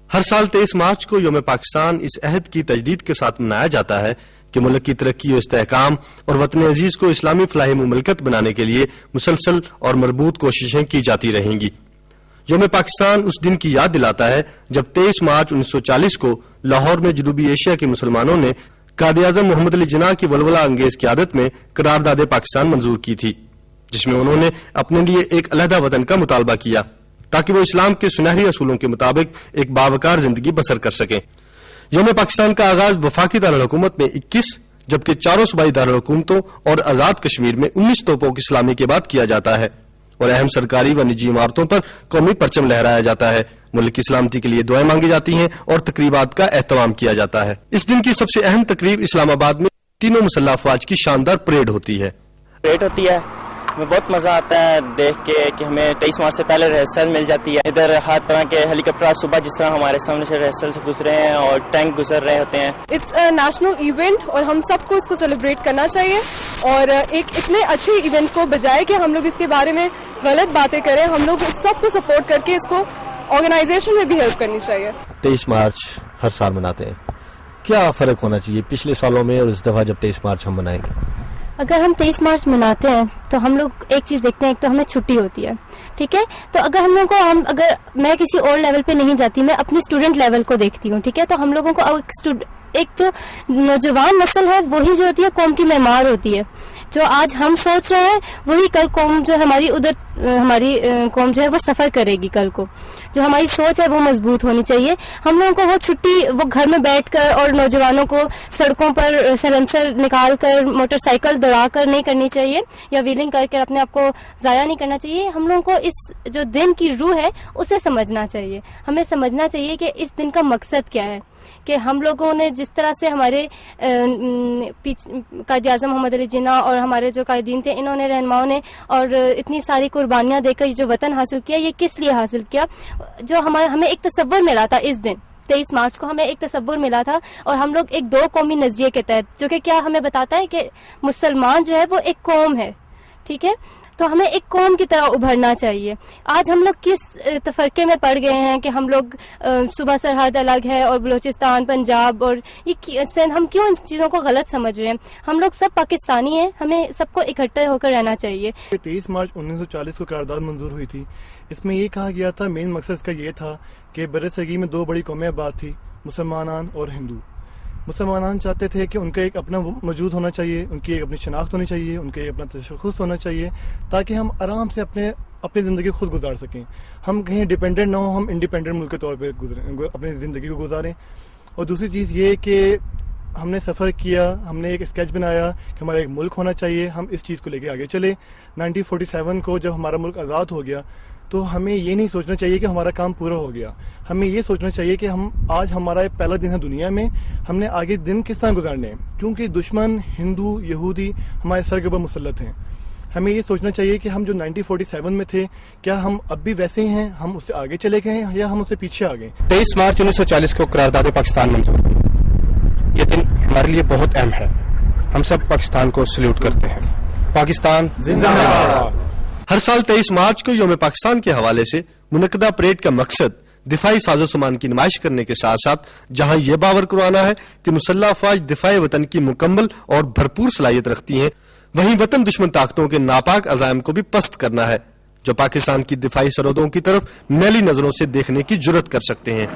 ہر سال 23 مارچ کو یوم پاکستان اس عہد کی تجدید کے ساتھ منایا جاتا ہے کہ ملک کی ترقی و استحکام اور وطن عزیز کو اسلامی فلاحی مملکت بنانے کے لیے مسلسل اور مربوط کوششیں کی جاتی رہیں گی۔ یوم پاکستان اس دن کی یاد دلاتا ہے جب 23 مارچ 1940 کو لاہور میں جنوبی ایشیا کے مسلمانوں نے قائد اعظم محمد علی جناح کی ولولہ انگیز قیادت میں قرارداد پاکستان منظور کی تھی، جس میں انہوں نے اپنے لیے ایک علیحدہ وطن کا مطالبہ کیا تاکہ وہ اسلام کے سنہری اصولوں کے مطابق ایک باوقار زندگی بسر کر سکیں۔ یوم پاکستان کا آغاز وفاقی دارالحکومت میں 21 جبکہ چاروں صوبائی دارالحکومتوں اور آزاد کشمیر میں 19 توپوں کی سلامی کے بعد کیا جاتا ہے اور اہم سرکاری و نجی عمارتوں پر قومی پرچم لہرایا جاتا ہے، ملک کی سلامتی کے لیے دعائیں مانگی جاتی ہیں اور تقریبات کا اہتمام کیا جاتا ہے۔ اس دن کی سب سے اہم تقریب اسلام آباد میں تینوں مسلح افواج کی شاندار پریڈ ہوتی ہے۔ پریڈ ہوتی ہے، ہمیں بہت مزہ آتا ہے دیکھ کے کہ ہمیں 23 مارچ سے پہلے ریہرسل مل جاتی ہے۔ ادھر ہر طرح کے ہیلی کاپٹر صبح جس طرح ہمارے سامنے سے ریہرسل سے گزرے ہیں اور ٹینک گزر رہے ہوتے ہیں۔ اٹس اے نیشنل ایونٹ اور ہم سب کو اس کو سیلیبریٹ کرنا چاہیے، اور ایک اتنے اچھے ایونٹ کو بجائے کہ ہم لوگ اس کے بارے میں غلط باتیں کریں، ہم لوگ سب کو سپورٹ کر کے اس کو آرگنائزیشن میں بھی ہیلپ کرنی چاہیے۔ 23 مارچ ہر سال مناتے ہیں، کیا فرق ہونا چاہیے پچھلے سالوں میں اور اس دفعہ جب 23 مارچ ہم منائیں گے؟ اگر ہم 23 مارچ مناتے ہیں تو ہم لوگ ایک چیز دیکھتے ہیں، ایک تو ہمیں چھٹی ہوتی ہے، ٹھیک ہے، تو اگر ہم لوگوں کو اگر میں کسی اور لیول پہ نہیں جاتی، میں اپنی اسٹوڈنٹ لیول کو دیکھتی ہوں، ٹھیک ہے، تو ہم لوگوں کو ایک جو نوجوان نسل ہے وہی جو ہوتی ہے قوم کی معمار ہوتی ہے۔ جو آج ہم سوچ رہے ہیں وہی کل قوم جو ہماری قوم جو ہے وہ سفر کرے گی کل کو۔ جو ہماری سوچ ہے وہ مضبوط ہونی چاہیے۔ ہم لوگوں کو وہ چھٹی وہ گھر میں بیٹھ کر اور نوجوانوں کو سڑکوں پر سیلنسر نکال کر موٹر سائیکل دوڑا کر نہیں کرنی چاہیے یا ویلنگ کر کے اپنے آپ کو ضائع نہیں کرنا چاہیے۔ ہم لوگوں کو اس جو دن کی روح ہے اسے سمجھنا چاہیے۔ ہمیں سمجھنا چاہیے کہ اس دن کا مقصد کیا ہے، کہ ہم لوگوں نے جس طرح سے ہمارے قائد اعظم محمد علی جناح اور ہمارے جو قائدین تھے، انہوں نے رہنماؤں نے اور اتنی ساری قربانیاں دے کر جو وطن حاصل کیا، یہ کس لیے حاصل کیا؟ جو ہمیں ایک تصور ملا تھا اس دن 23 مارچ کو، ہمیں ایک تصور ملا تھا، اور ہم لوگ ایک دو قومی نظریے کے تحت، جو کہ کیا ہمیں بتاتا ہے کہ مسلمان جو ہے وہ ایک قوم ہے، ٹھیک ہے، تو ہمیں ایک قوم کی طرح ابھرنا چاہیے۔ آج ہم لوگ کس تفرقے میں پڑ گئے ہیں کہ ہم لوگ صوبہ سرحد الگ ہے اور بلوچستان، پنجاب اور ہم کیوں ان چیزوں کو غلط سمجھ رہے ہیں؟ ہم لوگ سب پاکستانی ہیں، ہمیں سب کو اکٹھے ہو کر رہنا چاہیے۔ 23 مارچ 1940 کو قرارداد منظور ہوئی تھی۔ اس میں یہ کہا گیا تھا، مین مقصد اس کا یہ تھا کہ برصغیر میں دو بڑی قومیں آباد تھی، مسلمانان اور ہندو۔ مسلمانان چاہتے تھے کہ ان کا ایک اپنا وجود ہونا چاہیے، ان کی ایک اپنی شناخت ہونی چاہیے، ان کا ایک اپنا تشخص ہونا چاہیے، تاکہ ہم آرام سے اپنی زندگی خود گزار سکیں، ہم کہیں ڈیپینڈنٹ نہ ہوں، ہم انڈیپینڈنٹ ملک کے طور پہ اپنی زندگی کو گزاریں۔ اور دوسری چیز یہ کہ ہم نے سفر کیا، ہم نے ایک اسکیچ بنایا کہ ہمارا ایک ملک ہونا چاہیے، ہم اس چیز کو لے کے آگے چلے۔ 1947 کو جب ہمارا ملک آزاد ہو گیا تو ہمیں یہ نہیں سوچنا چاہیے کہ ہمارا کام پورا ہو گیا، ہمیں یہ سوچنا چاہیے کہ آج ہمارا پہلا دن ہے دنیا میں، ہم نے آگے دن کس طرح گزارنے ہیں، کیونکہ دشمن ہندو یہودی ہمارے سر کے اوپر مسلط ہیں۔ ہمیں یہ سوچنا چاہیے کہ ہم جو 1947 میں تھے، کیا ہم اب بھی ویسے ہی ہیں، ہم اس سے آگے چلے گئے ہیں یا ہم اس سے پیچھے آ گئے۔ 23 مارچ 1940 کو قرارداد پاکستان منظور ہوئی۔ یہ دن ہمارے لیے بہت اہم ہے، ہم سب پاکستان کو سلیوٹ کرتے ہیں۔ پاکستان زندہ باد۔ ہر سال 23 مارچ کو یوم پاکستان کے حوالے سے منعقدہ پریڈ کا مقصد دفاعی ساز و سامان کی نمائش کرنے کے ساتھ ساتھ جہاں یہ باور کروانا ہے کہ مسلح افواج دفاع وطن کی مکمل اور بھرپور صلاحیت رکھتی ہیں، وہیں وطن دشمن طاقتوں کے ناپاک عزائم کو بھی پست کرنا ہے جو پاکستان کی دفاعی سرحدوں کی طرف میلی نظروں سے دیکھنے کی جرت کر سکتے ہیں۔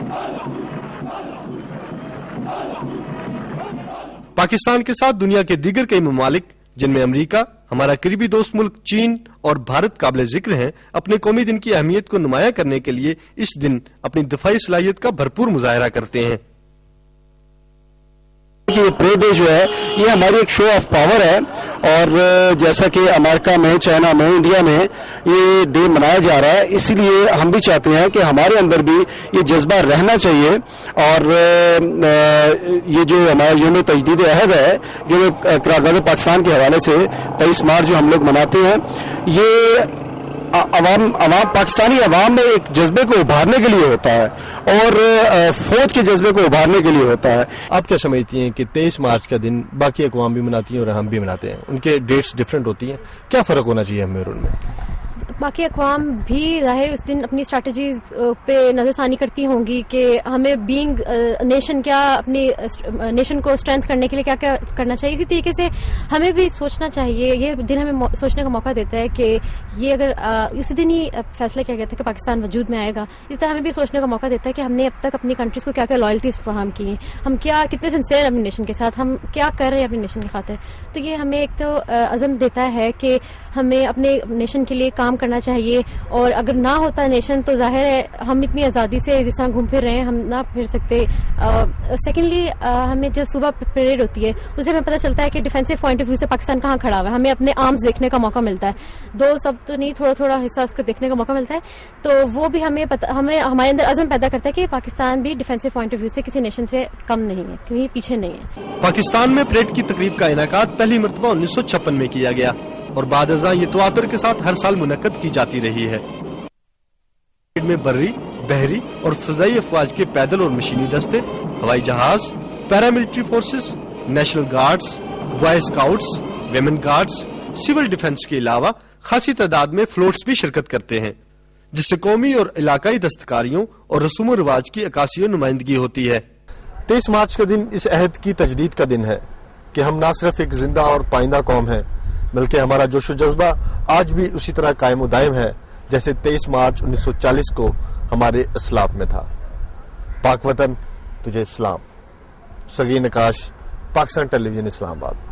پاکستان کے ساتھ دنیا کے دیگر کئی ممالک جن میں امریکہ، ہمارا قریبی دوست ملک چین اور بھارت قابل ذکر ہیں، اپنے قومی دن کی اہمیت کو نمایاں کرنے کے لیے اس دن اپنی دفاعی صلاحیت کا بھرپور مظاہرہ کرتے ہیں۔ یہ پریڈ ڈے جو ہے یہ ہماری ایک شو آف پاور ہے، اور جیسا کہ امریکہ میں، چائنا میں، انڈیا میں یہ ڈے منایا جا رہا ہے، اسی لیے ہم بھی چاہتے ہیں کہ ہمارے اندر بھی یہ جذبہ رہنا چاہیے، اور یہ جو ہمارا یوم تجدید عہد ہے، جو قرارداد پاکستان کے حوالے سے 23 مارچ جو ہم لوگ مناتے ہیں، یہ عوام پاکستانی عوام میں ایک جذبے کو ابھارنے کے لیے ہوتا ہے اور فوج کے جذبے کو ابھارنے کے لیے ہوتا ہے۔ آپ کیا سمجھتی ہیں کہ 23 مارچ کا دن باقی اقوام بھی مناتی ہیں اور ہم بھی مناتے ہیں، ان کے ڈیٹس ڈفرینٹ ہوتی ہیں، کیا فرق ہونا چاہیے ہمیں اور ان میں؟ باقی اقوام بھی ظاہر اس دن اپنی اسٹریٹجیز پہ نظر ثانی کرتی ہوں گی کہ ہمیں بینگ نیشن کیا اپنی نیشن کو اسٹرینتھ کرنے کے لیے کیا کیا کرنا چاہیے. اسی طریقے سے ہمیں بھی سوچنا چاہیے. یہ دن ہمیں سوچنے کا موقع دیتا ہے کہ یہ اگر اسی دن ہی فیصلہ کیا گیا تھا کہ پاکستان وجود میں آئے گا, اس طرح ہمیں بھی سوچنے کا موقع دیتا ہے کہ ہم نے اب تک اپنی کنٹریز کو کیا کیا لائلٹیز فراہم کی ہیں, ہم کیا کتنے سنسیئر ہیں اپنی نیشن کے ساتھ, ہم کیا کر رہے ہیں اپنی نیشن کی خاطر. تو یہ ہمیں ایک تو عزم دیتا ہے کہ ہمیں اپنے نیشن کے لیے کام کرنا چاہیے, اور اگر نہ ہوتا نیشن تو ظاہر ہے ہم اتنی آزادی سے جس طرح گھوم پھر رہے ہیں ہم نہ پھر سکتے. سیکنڈلی ہمیں جو صبح پریڈ ہوتی ہے اسے ہمیں پتہ چلتا ہے کہ ڈیفینسو پوائنٹ آف ویو سے پاکستان کہاں کھڑا ہوا ہے, ہمیں اپنے آرمز دیکھنے کا موقع ملتا ہے, دو سب تو نہیں تھوڑا تھوڑا حصہ اس کو دیکھنے کا موقع ملتا ہے. تو وہ بھی ہمیں ہمارے اندر عزم پیدا کرتا ہے کہ پاکستان بھی ڈیفینسو پوائنٹ آف ویو سے کسی نیشن سے کم نہیں ہے, کہیں پیچھے نہیں ہے. پاکستان میں پریڈ کی تقریب کا انعقاد پہلی مرتبہ 1956 میں کیا گیا اور بعد ازاں یہ تواتر کے ساتھ ہر سال منعقد کی جاتی رہی ہے. پریڈ میں بری, بحری اور فضائی افواج کے پیدل اور مشینی دستے, ہوائی جہاز, paramilitary forces, national guards, boy scouts, women guards, civil defence کے علاوہ خاصی تعداد میں فلوٹس بھی شرکت کرتے ہیں, جس سے قومی اور علاقائی دستکاریوں اور رسوم و رواج کی عکاسی و نمائندگی ہوتی ہے. 23 مارچ کا دن اس عہد کی تجدید کا دن ہے کہ ہم نہ صرف ایک زندہ اور پائندہ قوم ہیں بلکہ ہمارا جوش و جذبہ آج بھی اسی طرح قائم و دائم ہے جیسے 23 مارچ 1940 کو ہمارے اسلاف میں تھا. پاک وطن تجھے اسلام. سگی نقاش, پاکستان ٹیلی ویژن, اسلام آباد.